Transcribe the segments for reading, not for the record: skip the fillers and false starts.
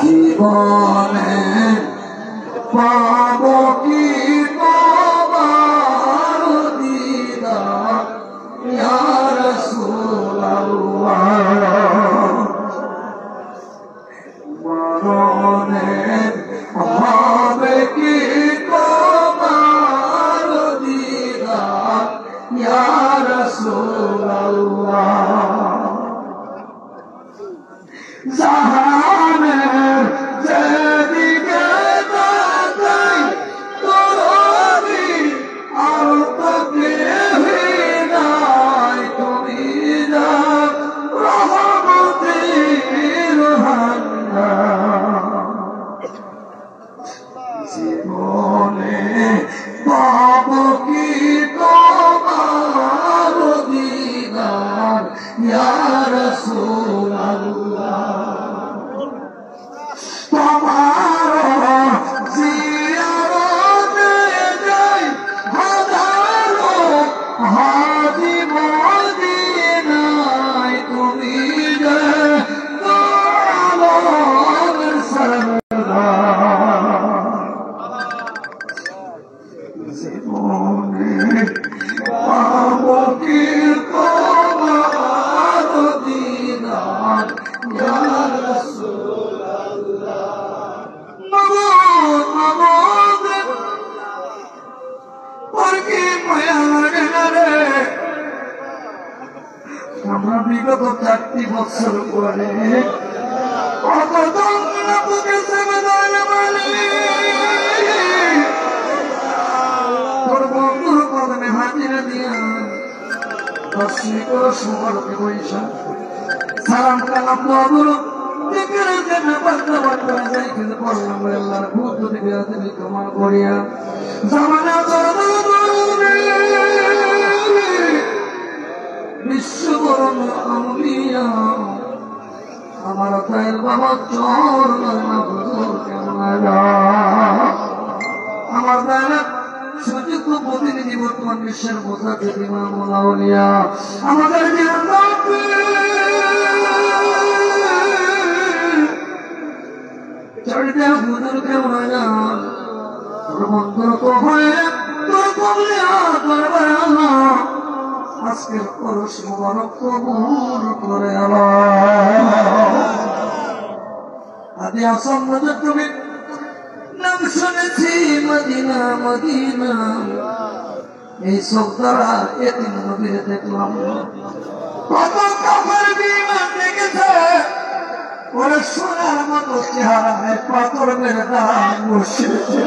জীবনে পাবো কি তোমার দিদার ইয়া রাসূলুল্লাহ মরণে হবে কি তোমার দিদার ইয়া রাসূলুল্লাহ জাহানের যেদিকে তাকাই তোরই আর তো কেউই নাই তুমি যা রহমতের ভান্ডার জীবনে পাবো কি তোমার দিদার ইয়া রাসূলুল্লাহ তোমার জিয়ারতে যাই হাজারো হাজি মদিনায় তুমি যে আলোর সরদার জীবনে পাবো কি তোমার দিদার ইয়া আমরা বিগত 4টি বছর পরে কত যন্ত্রণা ভুগেছে তোর বন্ধুর কদমে হাজিরা দিয়া দর্শনী করো সুবরকে বৈশা সালাম কালাম দোয়া দিকের জন্য বার্তা বার্তা যাই কিন্তু পড়লাম আল্লাহর ভূত দিকে তুমি তোমার করিয়া জামানা বিশ্ববরণ আউলিয়া আমার তাইর বাবা চোর না হুজুর কেমন আমার তাইরা সুযোগ্য প্রতিনিধি বর্তমান বিশ্বের বোঝাতে ইমামুল আউলিয়া আমাদের চরিত্র হুজুর কেমন তোর মন্ত্র তো হয়ে তোর কবলে দরবারে আল্লাহ আজকের পরশ মুবারক কবুল করে আদি আসম নজর তুমি নাম শুনেছি মদিনা মদিনা এই সব দ্বারা এদিন নবীরে দেখলাম কত কাফের বিমান দেখেছে ওরা সোনার মতো চেহারায় পাথর মেরে দাঁড় বসিয়েছে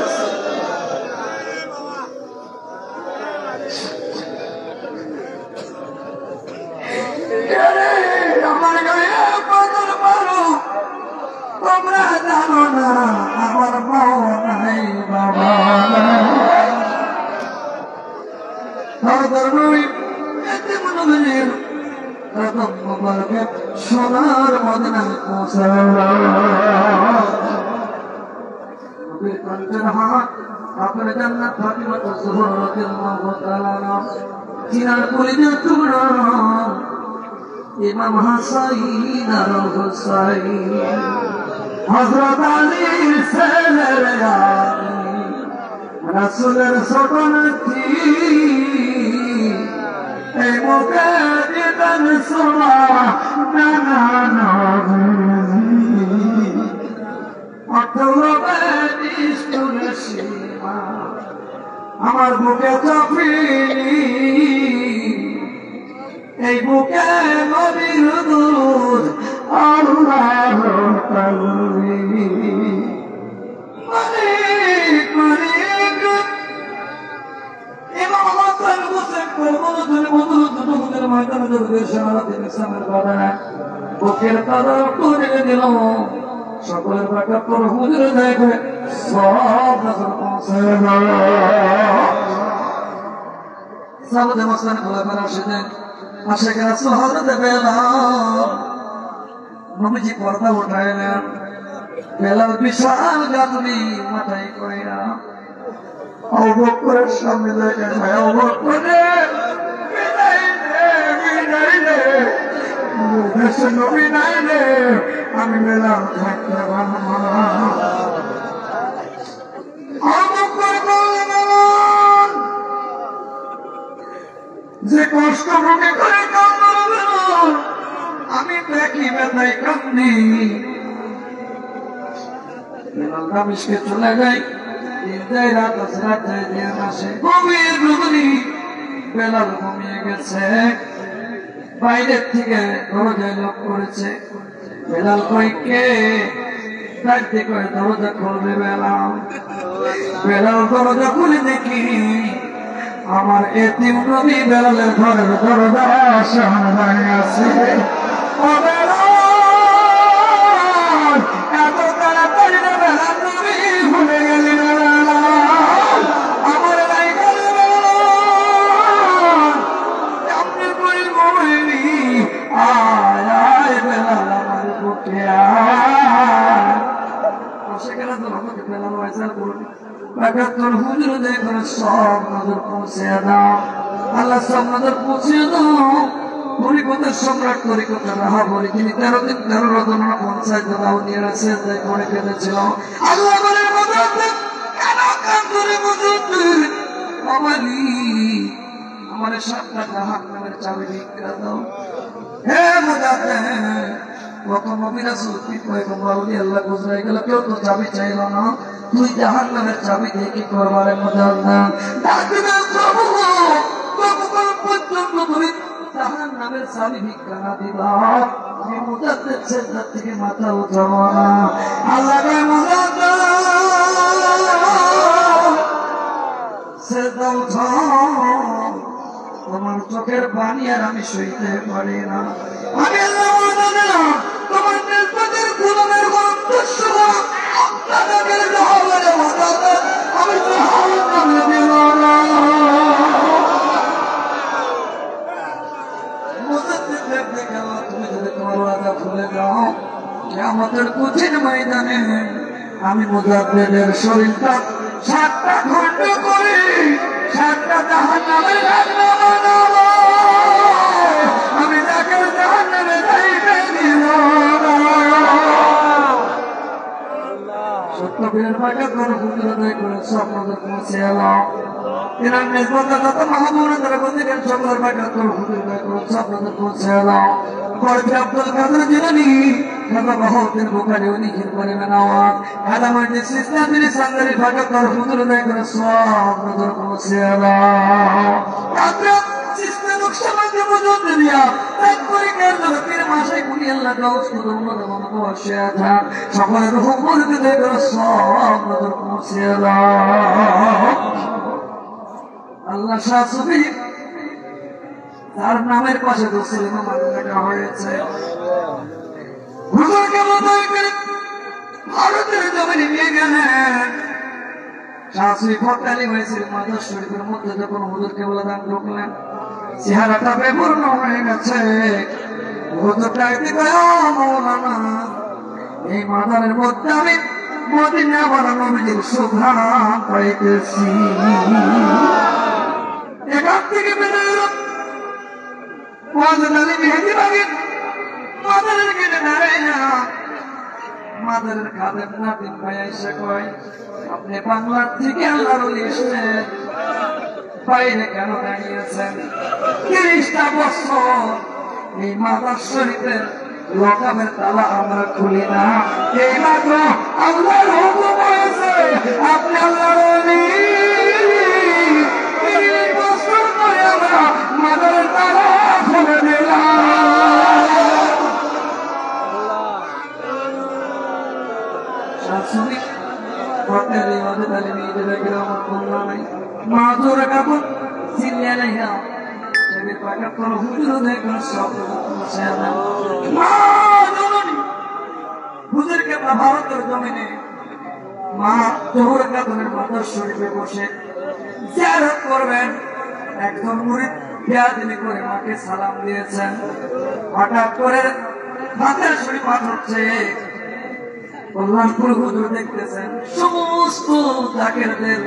আমার গায়ে পাথর মারো তোমরা জানো না আমার মাও নাই বাবা সোনার মদিনায় আপনার জান্নাত ফাতিমা যুহরা রাদিয়াল্লাহু তাআলা চিনার পরিচয় টুকরা ইমাম হাসাইন আর হুসাইন হযরত আলীর ছেলেরা রাসূলের ছোট নাতি এই মুখে দিবেন সোনা নানা নবী অটলবে নিষ্ঠুরে সীমা আমার বুকে চাপিনি এই বুকে নবীর দুধ আল্লাহর তালবি মালিক মালিক ইমাম হাসান হুসাইন বন্ধুদের ময়দানে যুদ্ধের শাহাদাত ইসলামের বাদানা বুকের কাদর করে দিল সকলের বাটা পর হুজুর দেখে সব নজর পৌঁছায় না সালাতে মাসলান খোলাফার রাশিদিন আশিক রাসূল হযরত বেলাল নবীজি পর্দা উঠাইলেন বেলাল বিশাল গাঁথনি মাথায় কইরা আবু বকরের সামনে যায় আবু বকর বিদায় দে দেশে নবী নাই রে আমি বেলাল থাকতে পারবো না। যে কষ্ট মনে করে আমি দেখি বেলায় কান্দি বেলালকে চলে যাই রাত আছে রাতে দিন আসে গভীর রজনী বেলাল ঘুমিয়ে গেছে বাইরের থেকে দরজায় লক করেছে বেলাল কইকে ডাকতে করে দরজা খুলবে বেলাল বেলাল দরজা খুলে দেখি আমার এতিম নবী বেলালের ঘরের দরজা সামনে দাঁড়িয়ে আছে ও বেলাল এত তাড়াতাড়ি বেলাল নবী ভুলে গেলি আমার আপনি করে মরেনি আয় আয় বেলাল আমার বুকে সেখানে তো আমাকে বেলাল ওয়াইসাল করুন তোর হুজুর দেখে সব নজর পৌঁছে দাও আল্লাহ সব নজর পৌঁছে দাও হরিকতার সম্রাট হরিকতার রাহা বলি তিনি 13 দিন 13 রজনা পঞ্চায়েত দাও নিয়ে আসে তাই করে কেঁদেছিল আল্লাহ বলের মতো কেন কান্দরে মজুদ আমালি আমার 7টা জাহান্নামের চাবি ভিক্ষা দাও হে মুজাদ্দিদ কখন নবী রাসূল কি পয়গম্বর আল্লাহ গুজরাই গেল কেউ তো চাবি চাইল না তুই জাহান্নামের চাবি দিয়ে কি করবার মুজাদ্দিদ ডাকবে প্রভু কতক্ষণ পর্যন্ত তুমি জাহান্নামের চাবি ভিক্ষা না দিবা আমি মুজাদ্দিদ সেজদা থেকে মাথা উঠাবো না আল্লাহ রে মুজাদ্দিদ সেজদা উঠাও তোমার চোখের পানি আর আমি সইতে পারি না আমি আল্লাহ মুজাদ্দিদ তোমার নির্বাচনের গুণের গন্তব্য আপনাদের জবাবে মুজাদ্দিদ আমি জাহান্নামে দিব না মুজাদ্দিদ দেখে তুমি যদি তোমার ওয়াদা ভুলে যাও কিয়ামতের কঠিন ময়দানে আমি মুজাদ্দিদের শরীরটা 7টা খণ্ড করে 7টা জাহান্নামের আগুনে বানাবো আমি তাকে জাহান্নামে যাইতে দিব সত্যবীরের পাকে তোর হুজুরে করে সব নজর পৌঁছে এলো এরা মেজবাদা যত মাহবুব তারা বলতেন সকলের পাকে তোর হুজুরে করে সব নজর পৌঁছে এলো গর্বে আব্দুল কাদের জিলানী বাবা বহুতের বুখারী উনি কি করে বানাওয়া আদম মজলিস ইসলামের সামনে পাকে তোর হুজুরে করে সব নজর পৌঁছে এলো রাত্রে সিস্টেম নকশাবন্দি মজুদ দিয়া এক করে কের মাসে কুনি আল্লাহ দাউদ কুদুর মত মত বসে আছে সকলের হুকুম দিতে করে সব নজর পৌঁছে এলো আল্লাহ শাহ সুফি তার নামের পাশে মুসলিমা মাদ্রাসা হয়েছে হুজুরকে মতই করে ভারতের জমিনে নিয়ে গেলেন শাহ সুফি ফকালি হয়েছিল মাদ্রাসা শরীফের মধ্যে যখন হুজুরকে বলে দান ঢুকলেন চেহারাটা বেপূর্ণ হয়ে গেছে হুজুরটা একটি মৌলানা এই মাদারের মধ্যে আমি মদিনা বড় নবীর সুঘ্রাণ পাইতেছি এখান থেকে বেরো মাদারি মেহেদি বাগে মাদারের কেটে দাঁড়ায় না মাদারের খাদের না দিন ভাই এসে কয় আপনি বাংলার থেকে আল্লাহর ওলি এসেছেন বাইরে কেন দাঁড়িয়েছেন 30টা বছর এই মাদার শরীফের লকামের তালা আমরা খুলি না এই মাত্র আল্লাহর হুকুম হয়েছে আপনি আল্লাহর ওলি 30 বছর পরে আমরা মাদারের তালা খুলে দিলাম শাশুড়ি ঘটের ইবাদত আলী মেয়েদের গ্রামের কন্যা নাই মাদুর কাপড় চিল্লিয়া নাই সেবে পাকা তোর হুজুর দেখো সব হুজুরকে ভারতের জমিনে মা তোর কাপড়ের মাদার শরীফে বসে জিয়ারত করবেন একজন মুরিদ বিয়াদবি করে মাকে সালাম দিয়েছেন হঠাৎ করে মাথার শরীফ হচ্ছে কল্যাণপুর হুজুর দেখতেছেন সমস্ত জাকেরদের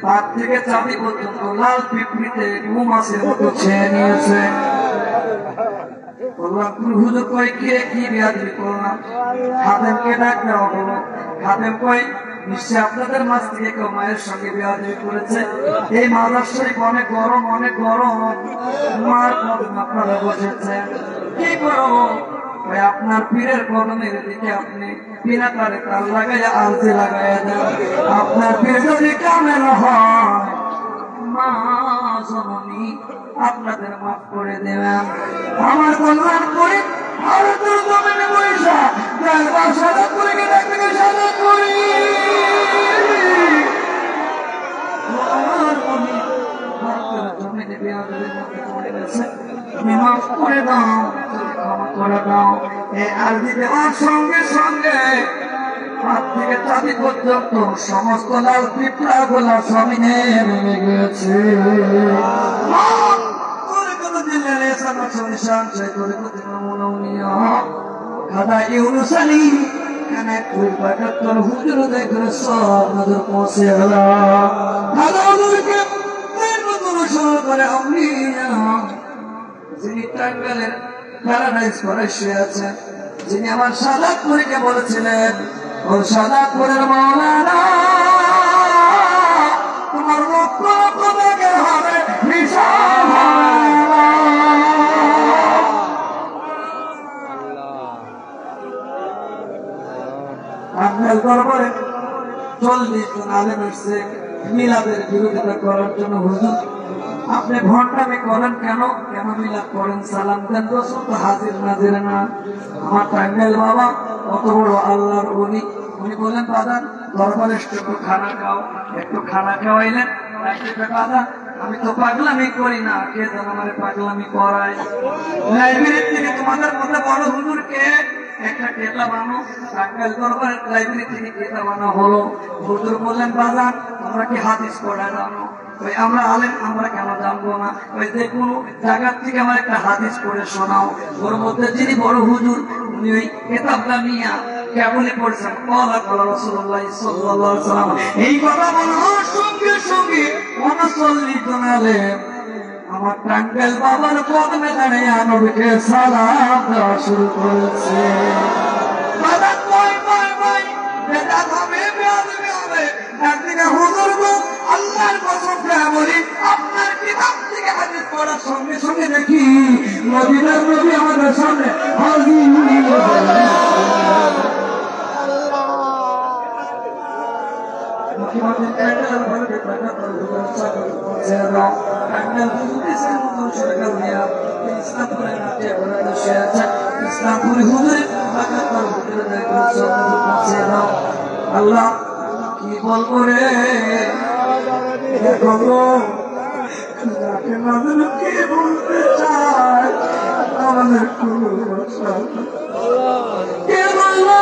হাত থেকে চাবি পর্যন্ত লাল পিঁপড়িতে মৌমাছির মতো ছেয়ে নিয়েছে হুজুর কই কে কি বেয়াদবি করলাম? খাদেমকে ডাক দেওয়া হলো। খাদেম কই নিশ্চয় আপনাদের মাঝ থেকে কেউ মায়ের সঙ্গে বেয়াদবি করেছে। এই মাজার শরীফ অনেক গরম, অনেক গরম। মার কদম আপনারা বসেছেন, কি করব? আপনার পীরের কদমের দিকে আপনি বিনা তারে তার লাগাইয়া আলতে লাগাইয়া দেন। আপনার পীর যদি কামেল হয়, মা জননী আপনাদের মাফ করে দেবেন। আমার কল্যাণ করে ভারতের জমিনে পয়সা সাদা করে সাদা করি ভারতের জমিনে বিয়াদের মধ্যে পড়ে গেছে। মাফ করে দাও, ক্ষমা করে দাও। এই আরজি দেওয়ার সঙ্গে সঙ্গে হাত থেকে চাঁদি পর্যন্ত সমস্ত লাল পিঁপড়া গোলা জমিনে নেমে গেছে। যিনি টাঙ্গালের প্যারাডাইজ করে শুয়ে আছেন, যিনি আমার সাদাতপুরীকে বলেছিলেন, ও সাদাতপুরের মাওলানা তোমার রক্ত রক্ত হবে হিসাব টাঙ্গাইল দরবারে 40 জন আলেম এসছে মিলাদের বিরোধিতা করার জন্য। হুজুর আপনি ভণ্ডামি করেন কেন? কেন মিলাদ করেন? সালাম দেন, রসুল তো হাজির নাজির না। আমার টাঙ্গাইল বাবা কত বড় আল্লাহর ওলি, উনি বলেন বাজান দরবারে একটু খানা খাও। একটু খানা খাওয়াইলেন। বাবা আমি তো পাগলামি করি না, কে যেন আমার পাগলামি করায়। লাইব্রেরি থেকে তোমাদের মধ্যে বড় হুজুরকে একটা কেতাব আনো। টাঙ্গাইল দরবারের লাইব্রেরি থেকে কেতাব আনা হলো। হুজুর বললেন বাজান তোমরা কি হাদিস পড়া জানো? ওই আমরা আলেম, আমরা কেন জানবো না? ওই যে কোনো জায়গার থেকে আমার একটা হাদিস পড়ে শোনাও। ওর মধ্যে যিনি বড় হুজুর উনি ওই কেতাবটা নিয়ে কেবলই পড়ছেন রাসূলুল্লাহ সাল্লাল্লাহু আলাইহি ওয়াসাল্লাম। এই কথা বলার সঙ্গে সঙ্গে 39 জন আলেম আমার টাঙ্গাইল বাবার কদমে দাঁড়িয়ে নবীকে সালাম দেওয়া শুরু করেছে। আল্লাহর কসম করে বলি, আপনার কিতাব থেকে হাদিস পড়ার সঙ্গে সঙ্গে দেখি মদিনার নবী আমাদের সামনে হাজির। আল্লাহ কি বলবো রে, কে বলতে চায় আমাদের কে বলবো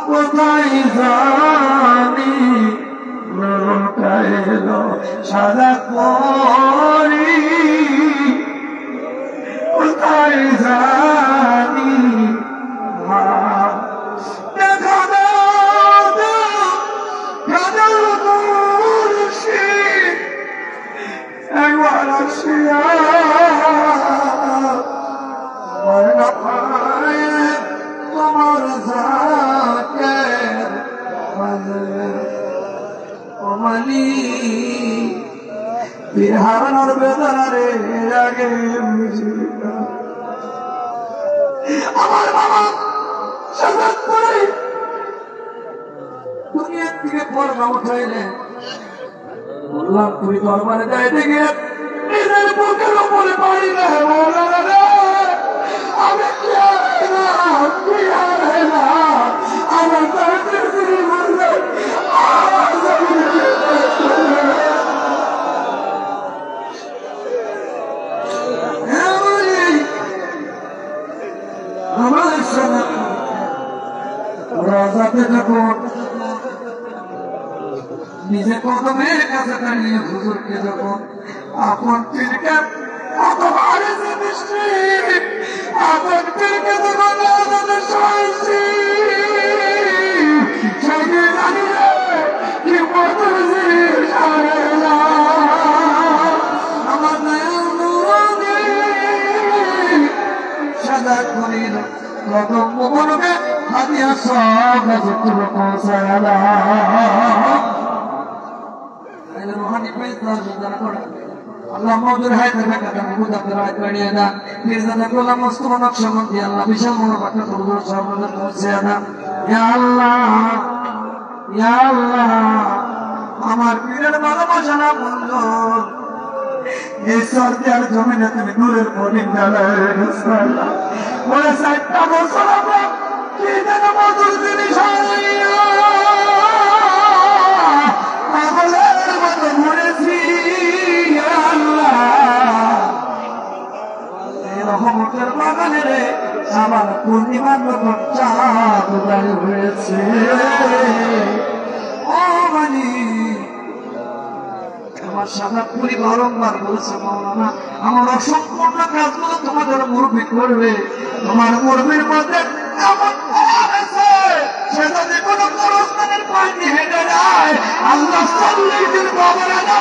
কোথায় জানি সাদা পরি, কোথায় জানি দেখা একবার আসিয়া তোমার হারানোর বেদনারে আগে আমার বাবা দুনিয়ার থেকে পর্দা উঠাইলে বললাম তুই দরবারে যাইতে গিয়ে নিজের বুকের উপরে পারি না, আমি কি আর না আমার নিজে কদমের কাছে দাঁড়িয়ে হুজুরকে যখন আপন পীরকে আপন পীরকে যখন কি জানি রে কি মধুর জিনিস আমার দয়াল নবী সাদা করিল কদম মোবারকে হাতিয়া সব যতটুকু পৌঁছায়ালা তাহলে রুহানি পেয়েছে যারা করে আল্লাহ মজুর হায়দার কাটা মুদাফের হাত বাড়িয়ে না মির্জাদা গোলাম মোস্তফা নকশবন্দি আল্লাহ বিশাল মনোবাক্য তরুণ সর্বদা পৌঁছে না ইয়া আল্লাহ আমার পীরের ভালোবাসা না বন্ধু এই সরকার জমিনে তুমি নূরের মদিন জ্বালায় বলে 60টা বছর আমরা কি যেন মধুর জিনিস পাগলের মতো ঘুরেছি রহমতের বাগানে রে আমার পূর্ণিমার মতন চাঁদ হয়েছে ও মানি আমার সাদাপুরি বারংবার বলেছে মাওলানা আমার অসম্পূর্ণ কাজগুলো তোমাদের মুরব্বী করবে তোমার মুরব্বীর মধ্যে এমন আছে সে যদি কোনো গোরস্থানের পানি হেঁটে যায় আল্লাহ 40 দিন কবরে না